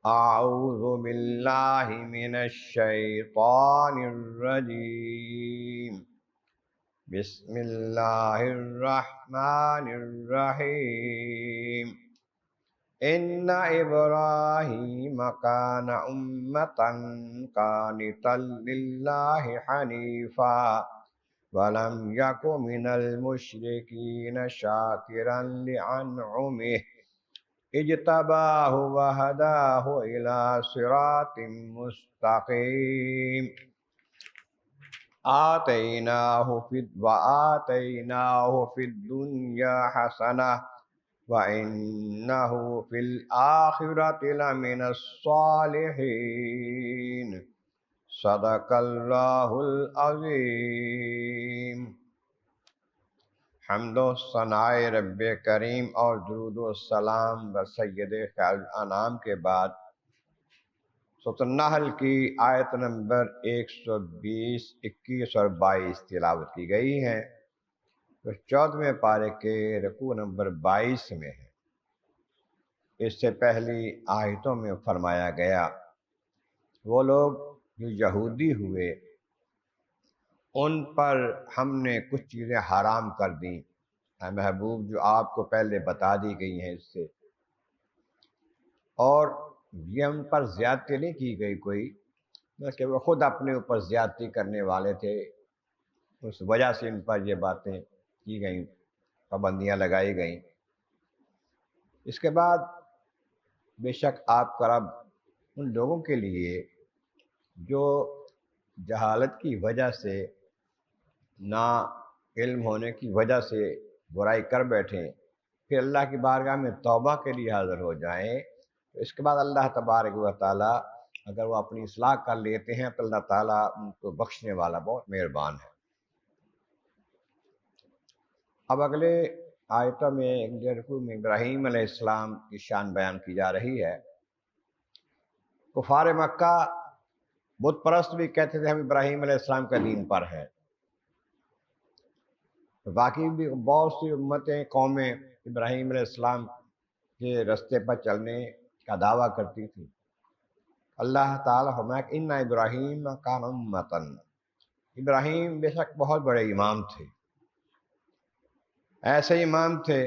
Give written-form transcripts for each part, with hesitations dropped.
اعوذ باللہ من الشیطان الرجیم بسم اللہ الرحمن الرحیم ان ابراہیم کان امتا قانتا للہ حنیفا ولم یک من المشرکین شاکرا لانعمہ اجتباہ وہداہ الی صراط مستقیم وآتیناہ فی الدنیا حسنہ وإنہ فی الآخرۃ لمن الصالحین صدق اللہ العظیم۔ حمد و ثناء رب کریم اور درود و سلام و سید خیر الانام کے بعد سورۃ النحل کی آیت نمبر 120، 21 اور 22 تلاوت کی گئی ہیں، جو 14ویں پارے کے رکوع نمبر 22 میں ہے۔ اس سے پہلی آیتوں میں فرمایا گیا وہ لوگ جو یہودی ہوئے ان پر ہم نے کچھ چیزیں حرام کر دیں، اے محبوب، جو آپ کو پہلے بتا دی گئی ہیں اس سے، اور یہ ان پر زیادتی نہیں کی گئی کوئی، بلکہ وہ خود اپنے اوپر زیادتی کرنے والے تھے، اس وجہ سے ان پر یہ باتیں کی گئیں، پابندیاں لگائی گئیں۔ اس کے بعد بے شک آپ کا رب ان لوگوں کے لیے جو جہالت کی وجہ سے، نا علم ہونے کی وجہ سے برائی کر بیٹھیں، پھر اللہ کی بارگاہ میں توبہ کے لیے حاضر ہو جائیں، تو اس کے بعد اللہ تبارک و تعالیٰ اگر وہ اپنی اصلاح کر لیتے ہیں تو اللہ تعالیٰ ان کو بخشنے والا بہت مہربان ہے۔ اب اگلے آیتوں میں رکوع میں ابراہیم علیہ السلام کی شان بیان کی جا رہی ہے۔ کفار مکہ بت پرست بھی کہتے تھے ہم ابراہیم علیہ السلام کا دین پر ہیں، باقی بھی بہت سی امتیں، قومیں ابراہیم علیہ السلام کے رستے پر چلنے کا دعویٰ کرتی تھی۔ اللہ تعالیٰ فرمایا کہ ان ابراہیم کان امۃ، ابراہیم بے شک بہت بڑے امام تھے، ایسے امام تھے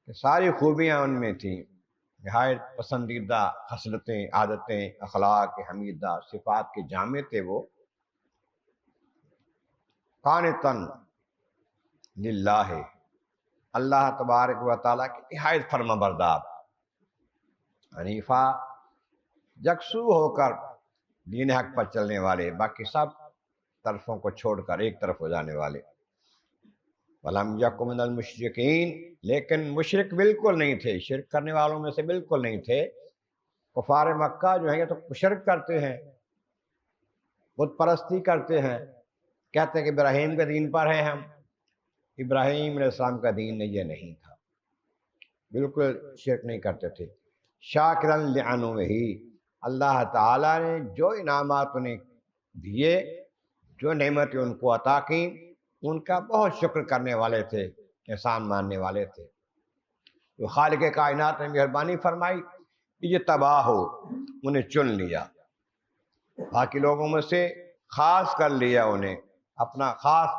کہ ساری خوبیاں ان میں تھیں، نہایت پسندیدہ خصلتیں، عادتیں، اخلاق حمیدہ، صفات کے جامع تھے وہ۔ قانتاً للہ، اللہ تبارک و تعالیٰ کی نہایت فرما بردار، حنیفہ، یکسو ہو کر دین حق پر چلنے والے، باقی سب طرفوں کو چھوڑ کر ایک طرف ہو جانے والے۔ وَلَمْ يَكُن مِّنَ الْمُشْرِكِينَ، لیکن مشرک بالکل نہیں تھے، شرک کرنے والوں میں سے بالکل نہیں تھے۔ کفار مکہ جو ہیں یہ تو شرک کرتے ہیں، بت پرستی کرتے ہیں، کہتے ہیں کہ ابراہیم کے دین پر ہیں ہم۔ ابراہیم علیہ السلام کا دین یہ نہیں تھا، بالکل شرک نہیں کرتے تھے۔ شاکراً لِأَنْعُمِهِ، اللہ تعالیٰ نے جو انعامات انہیں دیے، جو نعمتیں ان کو عطا کیں، ان کا بہت شکر کرنے والے تھے، احسان ماننے والے تھے۔ جو خالق کائنات نے مہربانی فرمائی، یہ تباہ ہو، انہیں چن لیا، باقی لوگوں میں سے خاص کر لیا، انہیں اپنا خاص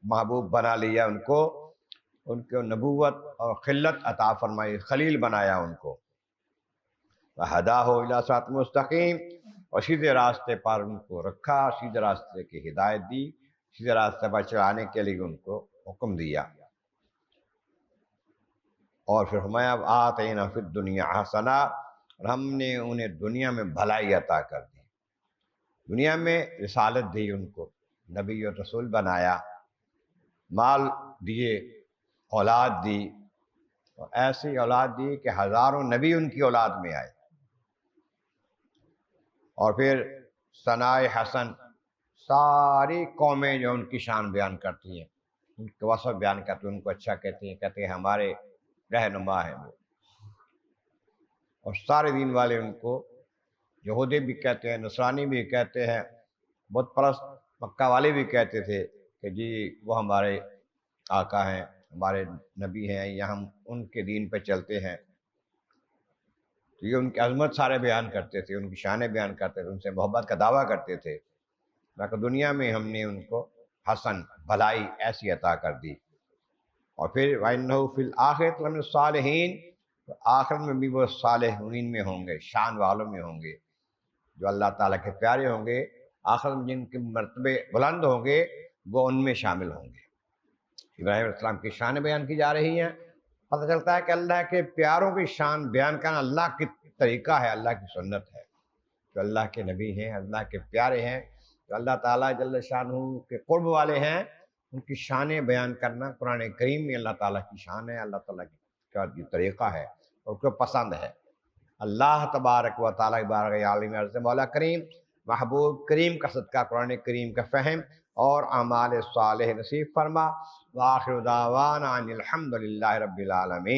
محبوب بنا لیا، ان کو نبوت اور خلت عطا فرمائی، خلیل بنایا ان کو۔ وَهَدَاهُ إِلَىٰ صِرَاطٍ مُّسْتَقِيمٍ، اور سیدھے راستے پر ان کو رکھا، سیدھے راستے کی ہدایت دی، سیدھے راستے پر چلانے کے لیے ان کو حکم دیا۔ اور پھر فرمایا وَآتَيْنَا فِي الدُّنْيَا حَسَنَةً، اور ہم نے انہیں دنیا میں بھلائی عطا کر دی، دنیا میں رسالت دی، ان کو نبی اور رسول بنایا، مال دیے، اولاد دی، اور ایسی اولاد دی کہ ہزاروں نبی ان کی اولاد میں آئے۔ اور پھر ثناء حسن، ساری قومیں جو ان کی شان بیان کرتی ہیں، ان کے وصف بیان کرتی ہیں، ان کو اچھا کہتی ہیں، کہتے ہیں ہمارے رہنما ہیں وہ۔ اور سارے دین والے ان کو یہودی بھی کہتے ہیں، نصرانی بھی کہتے ہیں، بت پرست مکہ والے بھی کہتے تھے کہ جی وہ ہمارے آقا ہیں، ہمارے نبی ہیں، یا ہم ان کے دین پہ چلتے ہیں۔ تو یہ ان کی عظمت سارے بیان کرتے تھے، ان کی شانیں بیان کرتے تھے، ان سے محبت کا دعویٰ کرتے تھے، لیکن دنیا میں ہم نے ان کو حسن بھلائی ایسی عطا کر دی۔ اور پھر وَإِنَّهُ فِي الْآخِرَةِ لَمِنَ الصَّالِحِينَ، تو آخرت میں بھی وہ صالحین میں ہوں گے، شان والوں میں ہوں گے، جو اللہ تعالیٰ کے پیارے ہوں گے، آخرت میں جن کے مرتبے بلند ہوں گے وہ ان میں شامل ہوں گے۔ ابراہیم علیہ السلام کی شان بیان کی جا رہی ہیں۔ پتہ چلتا ہے کہ اللہ کے پیاروں کی شان بیان کرنا اللہ کی طریقہ ہے، اللہ کی سنت ہے۔ جو اللہ کے نبی ہیں، اللہ کے پیارے ہیں، جو اللہ تعالیٰ جل شانہ کے قرب والے ہیں، ان کی شانیں بیان کرنا قرآن کریم میں اللہ تعالیٰ کی شان ہے، اللہ تعالیٰ کا جو طریقہ ہے اور کو پسند ہے۔ اللہ تبارک و تعالیٰ بارک عالم عرض مولا کریم محبوب کریم کا صدقہ قرآن کریم کا فہم اور اعمال صالح نصیب فرما۔ وآخر دعوانا ان الحمد للہ رب العالمین۔